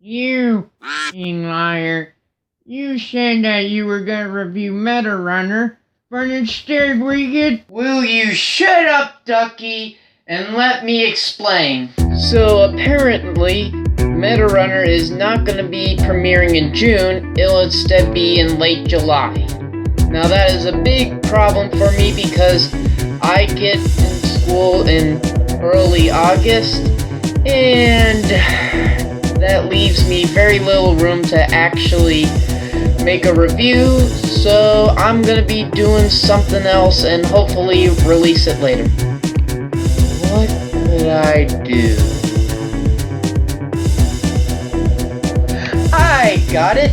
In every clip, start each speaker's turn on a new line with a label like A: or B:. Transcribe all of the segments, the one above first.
A: You f***ing liar. You said that you were gonna review Meta Runner, but instead we get...
B: Will you shut up, Ducky, and let me explain? So apparently, Meta Runner is not gonna be premiering in June, it'll instead be in late July. Now that is a big problem for me because I get in school in early August, and that leaves me very little room to actually make a review, so I'm gonna be doing something else and hopefully release it later. What could I do? I got it!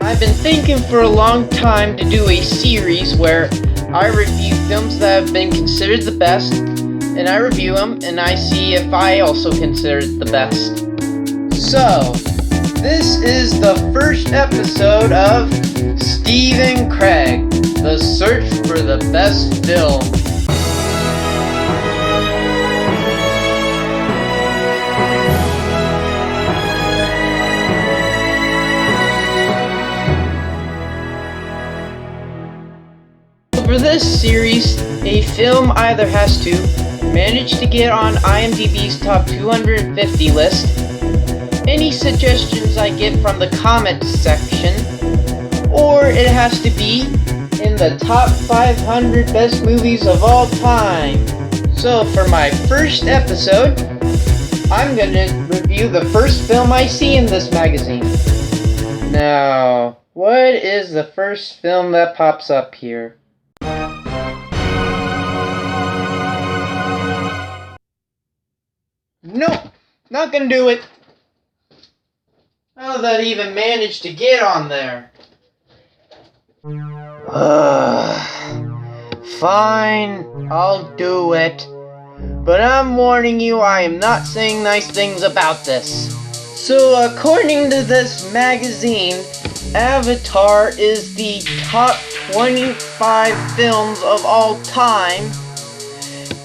B: I've been thinking for a long time to do a series where I review films that have been considered the best, and I review them, and I see if I also consider it the best. So, this is the first episode of Steve and Craig, the search for the best film. For this series, a film either has to manage to get on IMDb's top 250 list, any suggestions I get from the comments section, or it has to be in the top 500 best movies of all time. So for my first episode, I'm gonna review the first film I see in this magazine. Now, what is the first film that pops up here? Nope, not gonna do it. How did that even manage to get on there? Fine, I'll do it. But I'm warning you, I am not saying nice things about this. So according to this magazine, Avatar is the top 25 films of all time,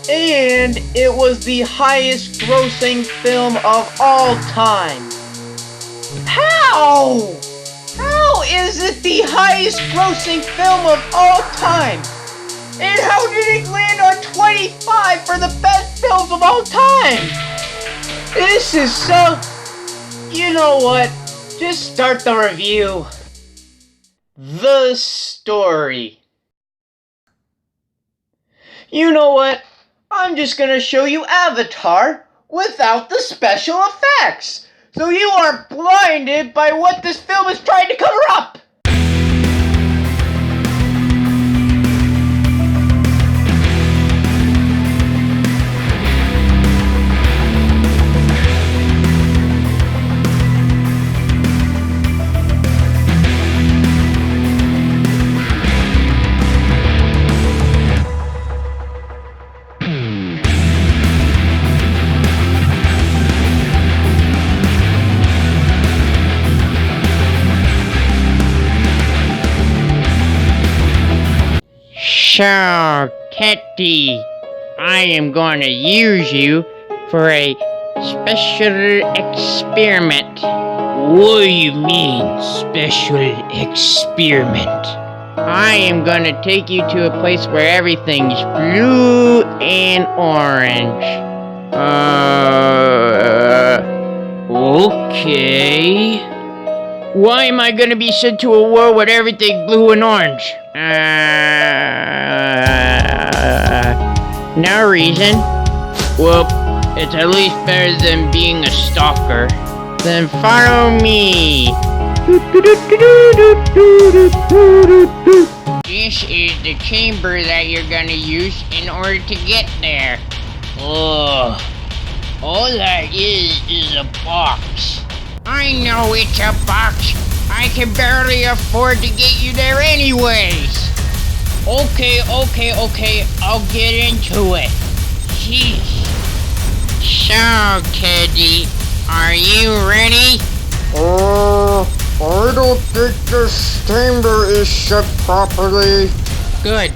B: and it was the highest grossing film of all time. How? How is it the highest grossing film of all time? And how did it land on 25 for the best films of all time? This is so... You know what? Just start the review. The story. You know what? I'm just gonna show you Avatar without the special effects, so you aren't blinded by what this film is trying to cover up!
A: So, Teddy, I am going to use you for a special experiment.
C: What do you mean, special experiment?
A: I am going to take you to a place where everything's blue and orange.
C: Okay.
A: Why am I going to be sent to a world where everything's blue and orange? No reason.
C: Well, it's at least better than being a stalker.
A: Then follow me. This is the chamber that you're gonna use in order to get there.
C: Ugh. All that is a box.
A: I know it's a box. I can barely afford to get you there anyways.
C: Okay, I'll get into it. Jeez.
A: So, Teddy, are you ready?
D: I don't think this chamber is set properly.
A: Good.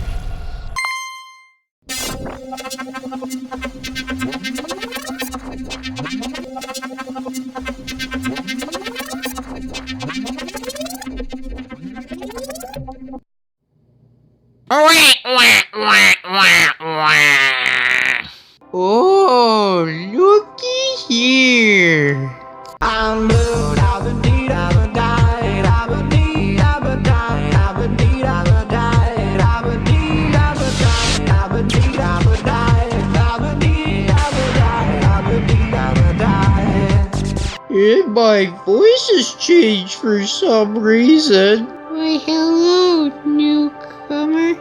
E: I'm blue. Da-ba-dee, da-ba-die, da-ba-dee, da-ba-die, da-ba-dee, da-ba-die, da-ba-dee, da-ba-die, da-ba-dee, da-ba-die, da-ba-dee, da-ba-die, da-ba-dee, da-ba-die.
D: And my voice has changed for some reason.
F: Why, hello, newcomer.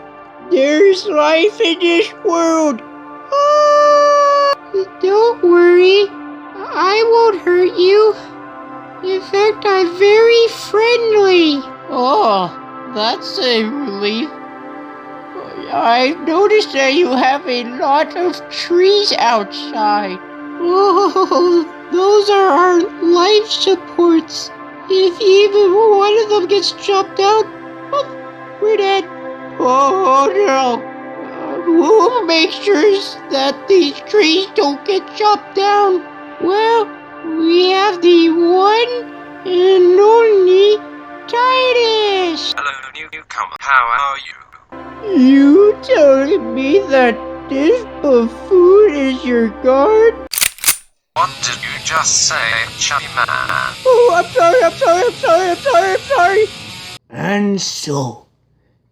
D: There's life in this world.
F: Don't worry, I won't hurt you. In fact, I'm very friendly.
D: Oh, that's a relief. I've noticed that you have a lot of trees outside.
F: Oh, those are our life supports. If even one of them gets chopped out, oh, we're dead.
D: Oh no! Who makes sure that these trees don't get chopped down?
F: Well, we have the one and only Titus.
G: Hello, newcomer. How are you?
D: You telling me that this buffoon is your guard?
G: What did you just say, chubby man?
D: Oh, I'm sorry. And so,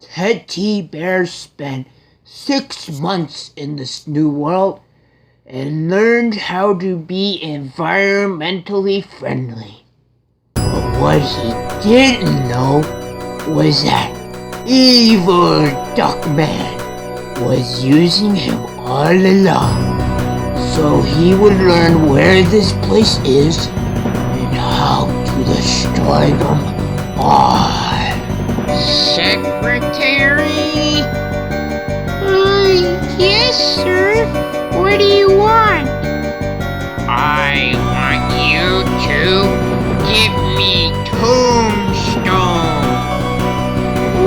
D: Teddy Bear spent 6 months in this new world and learned how to be environmentally friendly. But what he didn't know was that evil Duckman was using him all along, so he would learn where this place is and how to destroy them all.
A: Secretary?
F: Yes, sir. What do you want?
A: I want you to give me Tombstone.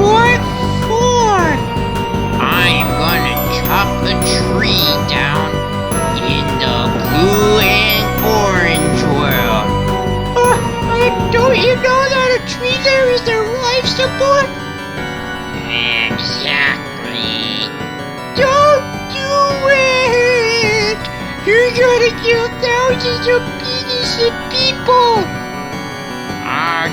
F: What for?
A: I'm gonna chop the tree down in the blue and orange world.
F: Don't you know that a tree there is their life support?
A: Exactly.
F: Don't do it! You're gonna kill thousands of innocent people!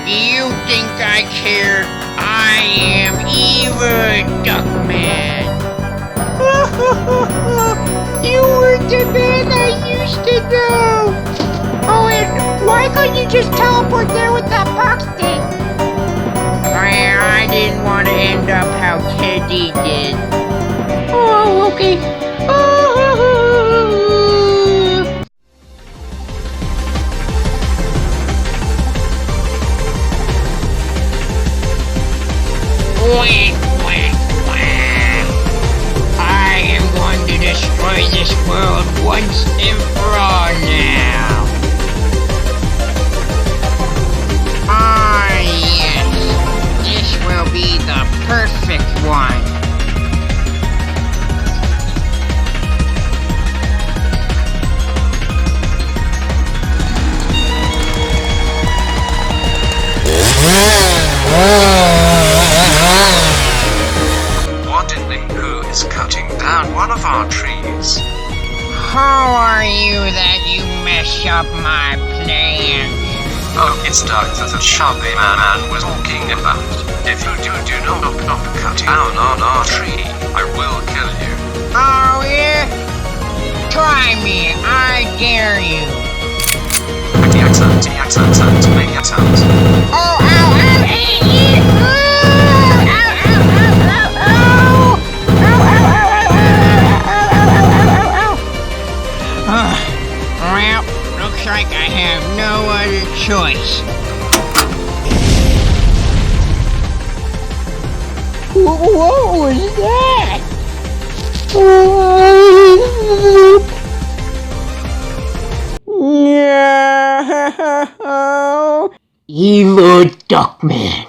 A: Do you think I care? I am evil Duckman.
F: You were the man I used to know! Oh, and why couldn't you just teleport there with that box thing?
A: Well, I didn't want to end up how Teddy did.
F: Oh, okay.
A: Wah, wah, wah. I am going to destroy this world once and for all now. Ah, yes. This will be the perfect one.
G: What in the who is cutting down one of our trees?
A: Who are you that you mess up my plans?
G: Oh, it's Doug the chubby man was talking about. If you do not cut down on our tree, I will kill you.
A: Oh, yeah? Try me, I dare you.
G: Make it out.
A: Oh, ow, ow, hey, you! Ow, ow, ow, ow, ow, ow! Ow, ow, ow, ow, ow, ow, ow, ow, ow! Well, looks like I have no other choice.
D: What was that? No. Evil Duckman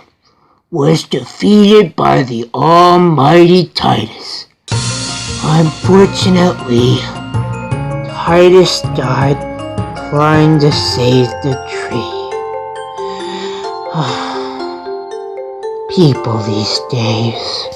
D: was defeated by the almighty Titus. Unfortunately, Titus died trying to save the tree. People these days.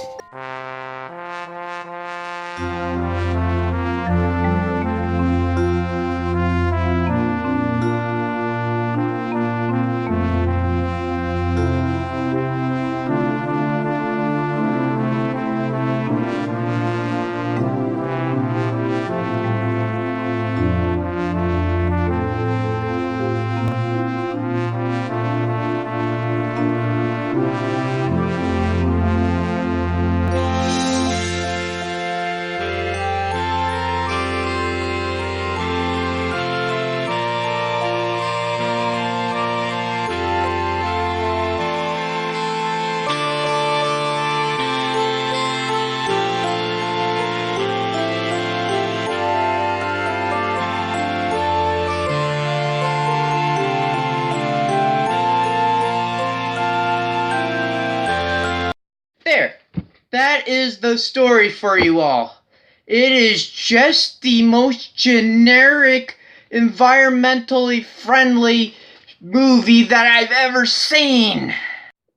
B: that is the story for you all. It is just the most generic, environmentally friendly movie that I've ever seen.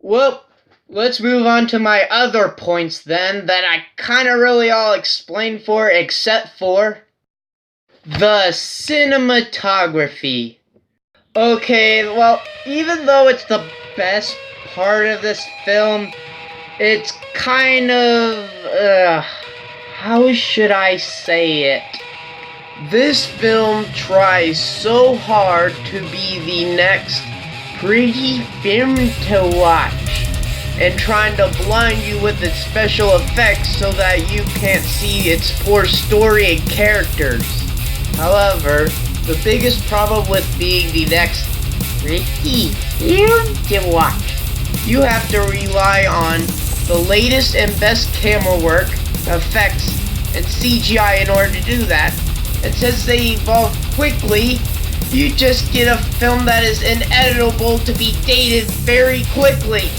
B: Well, let's move on to my other points then that I kind of really all explained for, except for the cinematography. Okay, well, even though it's the best part of this film, it's kind of, how should I say it? This film tries so hard to be the next pretty film to watch, and trying to blind you with its special effects so that you can't see its poor story and characters. However, the biggest problem with being the next pretty film to watch, you have to rely on the latest and best camera work, effects, and CGI in order to do that. And since they evolve quickly, you just get a film that is ineditable to be dated very quickly.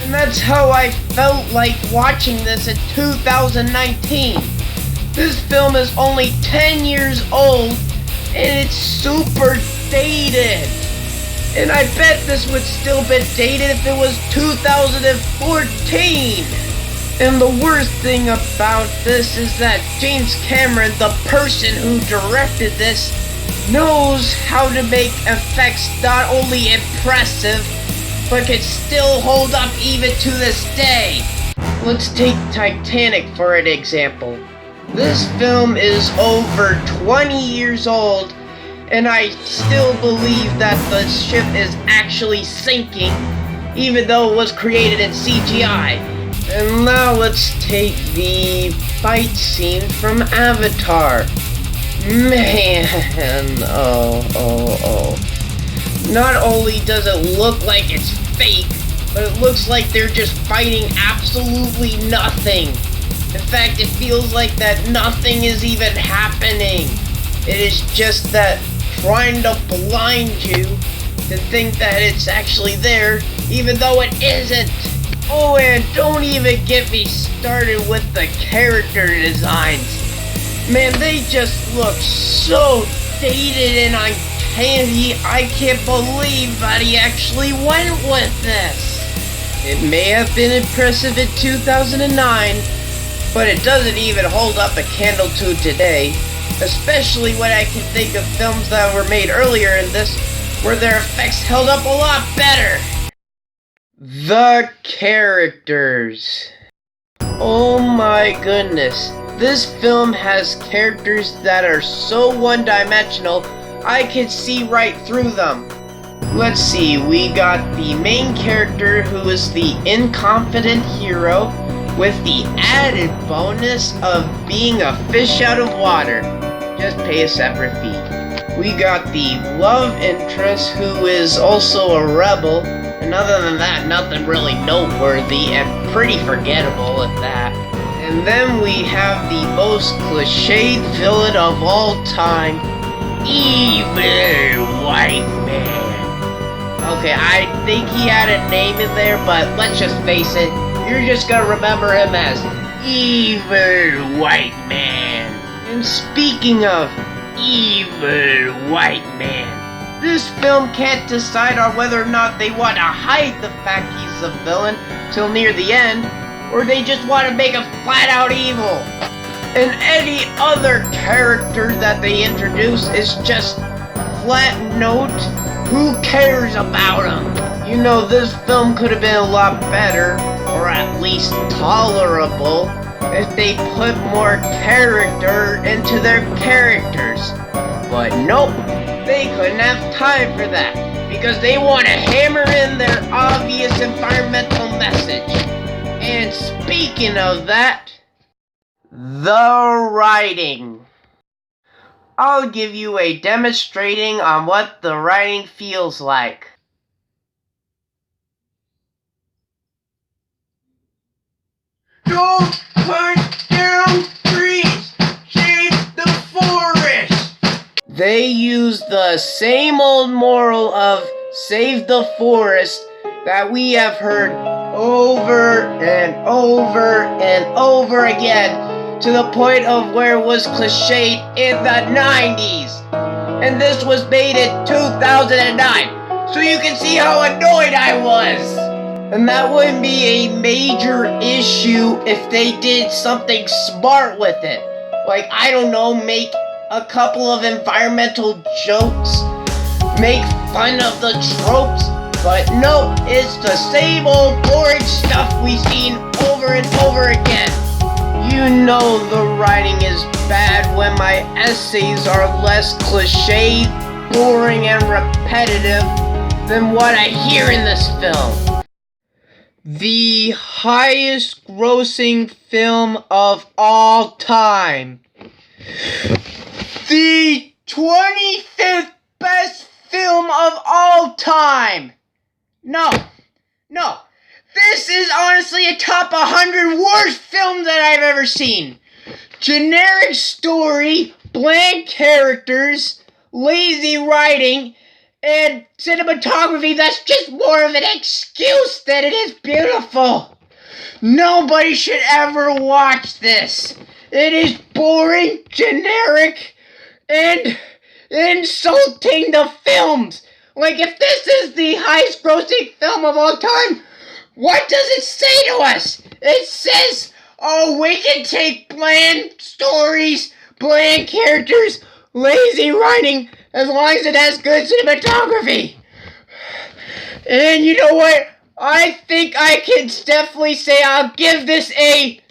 B: And that's how I felt like watching this in 2019. This film is only 10 years old, and it's super dated. And I bet this would still be dated if it was 2014. And the worst thing about this is that James Cameron, the person who directed this, knows how to make effects not only impressive, but can still hold up even to this day. Let's take Titanic for an example. This film is over 20 years old, and I still believe that the ship is actually sinking, even though it was created in CGI. And now let's take the fight scene from Avatar. Man, oh. Not only does it look like it's fake, but it looks like they're just fighting absolutely nothing. In fact, it feels like that nothing is even happening. It is just that trying to blind you to think that it's actually there, even though it isn't. Oh, and don't even get me started with the character designs. Man, they just look so dated and uncanny. I can't believe that he actually went with this. It may have been impressive in 2009, but it doesn't even hold up a candle to today. Especially when I can think of films that were made earlier in this, where their effects held up a lot better. The characters. Oh my goodness. This film has characters that are so one-dimensional, I can see right through them. Let's see, we got the main character who is the inconfident hero with the added bonus of being a fish out of water. Just pay a separate fee. We got the love interest who is also a rebel, and other than that, nothing really noteworthy and pretty forgettable at that. And then we have the most cliched villain of all time, Evil White Man. Okay, I think he had a name in there, but let's just face it, you're just gonna remember him as Evil White Man. And speaking of Evil White Man, this film can't decide on whether or not they want to hide the fact he's a villain till near the end, or they just want to make him flat out evil. And any other character that they introduce is just flat note, who cares about him? You know, this film could have been a lot better, or at least tolerable, if they put more character into their characters. But nope, they couldn't have time for that, because they want to hammer in their obvious environmental message. And speaking of that, the writing. I'll give you a demonstrating on what the writing feels like. Don't cut down trees! Save the forest! They use the same old moral of save the forest that we have heard over and over and over again to the point of where it was cliched in the 90s. And this was made in 2009, so you can see how annoyed I was. And that wouldn't be a major issue if they did something smart with it. Like, I don't know, make a couple of environmental jokes, make fun of the tropes, but no, it's the same old boring stuff we've seen over and over again. You know the writing is bad when my essays are less cliched, boring, and repetitive than what I hear in this film. The highest grossing film of all time. The 25th best film of all time. No. This is honestly a top 100 worst films that I've ever seen. Generic story, bland characters, lazy writing, and cinematography that's just more of an excuse than it is beautiful. Nobody should ever watch this. It is boring, generic, and insulting the films. Like, if this is the highest grossing film of all time, what does it say to us? It says, oh, we can take bland stories, bland characters, lazy writing, as long as it has good cinematography. And you know what? I think I can definitely say I'll give this a